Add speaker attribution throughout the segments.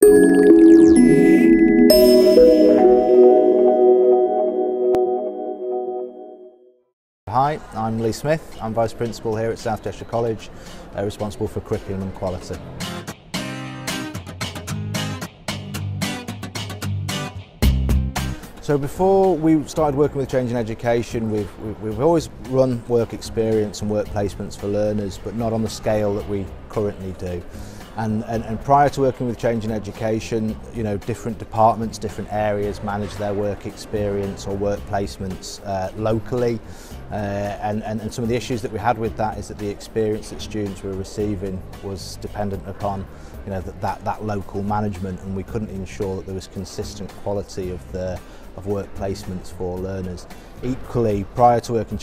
Speaker 1: Hi, I'm Lee Smith. I'm Vice Principal here at South Cheshire College, responsible for curriculum and quality. So before we started working with Change in Education, we've always run work experience and work placements for learners, but not on the scale that we currently do. And prior to working with Change in Education, you know, different departments, different areas manage their work experience or work placements locally. And some of the issues that we had with that is that the experience that students were receiving was dependent upon, you know, that local management, and we couldn't ensure that there was consistent quality of work placements for learners. Equally, prior to working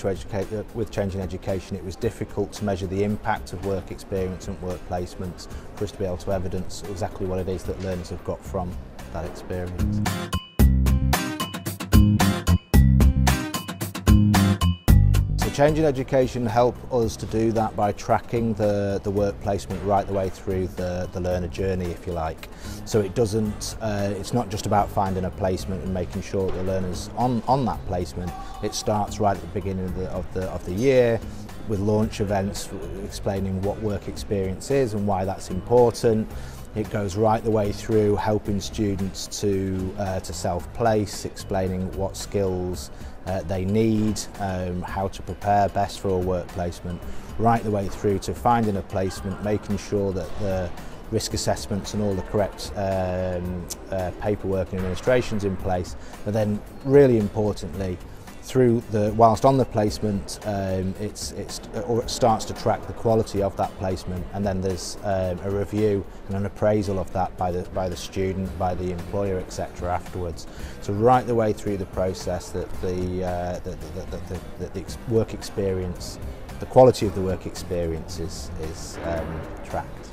Speaker 1: with Change in Education, it was difficult to measure the impact of work experience and work placements for us to be able to evidence exactly what it is that learners have got from that experience. Change in Education help us to do that by tracking the work placement right the way through the learner journey, if you like. So it doesn't, it's not just about finding a placement and making sure that the learner's on that placement. It starts right at the beginning of the year with launch events explaining what work experience is and why that's important. It goes right the way through helping students to self-place, explaining what skills they need, how to prepare best for a work placement, right the way through to finding a placement, making sure that the risk assessments and all the correct paperwork and administration's in place, but then really importantly, whilst on the placement, it starts to track the quality of that placement, and then there's a review and an appraisal of that by the student, by the employer, etc. afterwards. So right the way through the process, that the work experience, the quality of the work experience is tracked.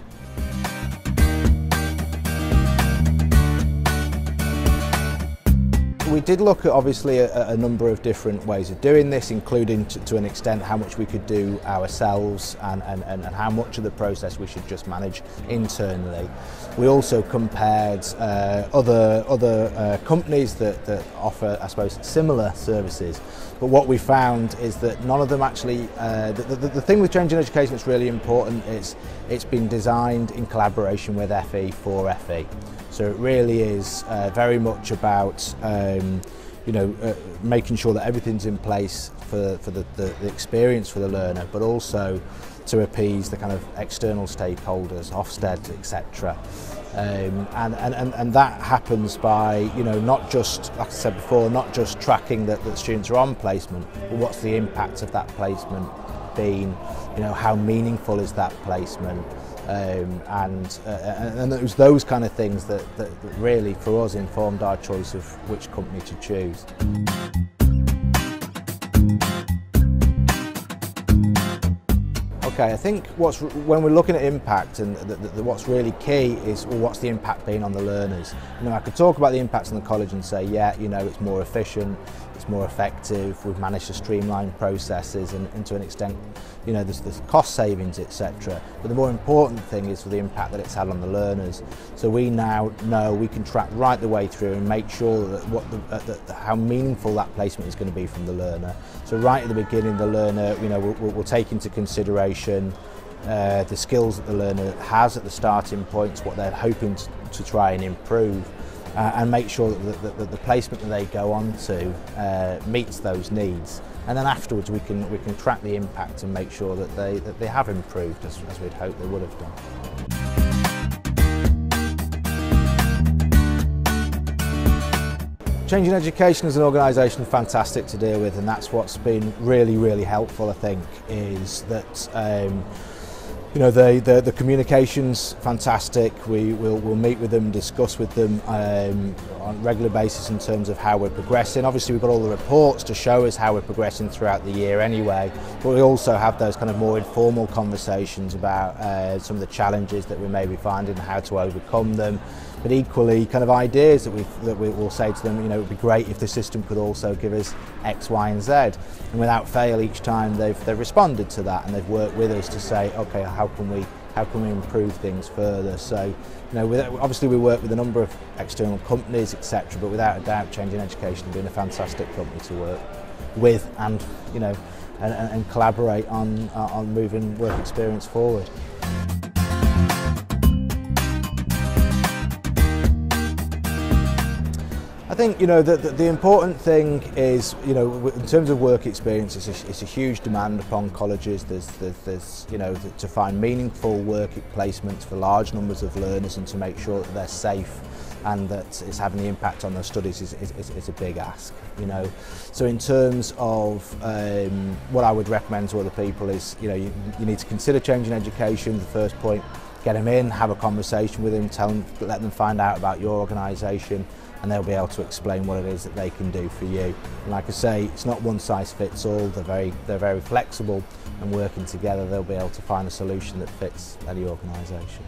Speaker 1: We did look at obviously a number of different ways of doing this, including to an extent how much we could do ourselves and how much of the process we should just manage internally. We also compared other companies that offer, I suppose, similar services. But what we found is that none of them actually, the thing with Change in Education that's really important is it's been designed in collaboration with FE for FE. So it really is very much about making sure that everything's in place for the experience for the learner, but also to appease the kind of external stakeholders, Ofsted, etc. And that happens by, not just, like I said before, not just tracking that students are on placement, but what's the impact of that placement been, how meaningful is that placement. And it was those kind of things that really for us informed our choice of which company to choose. Okay, I think when we're looking at impact, and what's really key is, well, what's the impact been on the learners? I could talk about the impacts on the college and say, yeah, it's more efficient, it's more effective, we've managed to streamline processes, and to an extent, there's cost savings, etc. But the more important thing is for the impact that it's had on the learners. So we now know we can track right the way through and make sure that how meaningful that placement is going to be from the learner. So right at the beginning, the learner, we'll take into consideration the skills that the learner has at the starting points, what they're hoping to try and improve, and make sure that the placement that they go on to meets those needs. And then afterwards we can track the impact and make sure that they have improved as we'd hoped they would have done. Change in Education as an organisation is fantastic to deal with, and that's what's been really, really helpful, I think, is that the communication's fantastic. We'll meet with them, discuss with them on a regular basis in terms of how we're progressing. Obviously we've got all the reports to show us how we're progressing throughout the year anyway, but we also have those kind of more informal conversations about some of the challenges that we may be finding and how to overcome them. But equally, kind of ideas that we will say to them, it would be great if the system could also give us X, Y and Z. And without fail, each time they've responded to that, and they've worked with us to say, okay, how can we how can we improve things further. So, you know, obviously we work with a number of external companies, etc., but without a doubt, Changing Education has been a fantastic company to work with, and you know, and collaborate on moving work experience forward. I think, you know, the important thing is, you know, in terms of work experience, it's a huge demand upon colleges. There's you know, to find meaningful work placements for large numbers of learners and to make sure that they're safe and that it's having the impact on their studies is a big ask, you know. So in terms of what I would recommend to other people is, you know, you need to consider Changing Education. The first point, get them in, have a conversation with them, let them find out about your organisation, and they'll be able to explain what it is that they can do for you. And like I say, it's not one size fits all. They're very flexible, and working together they'll be able to find a solution that fits any organisation.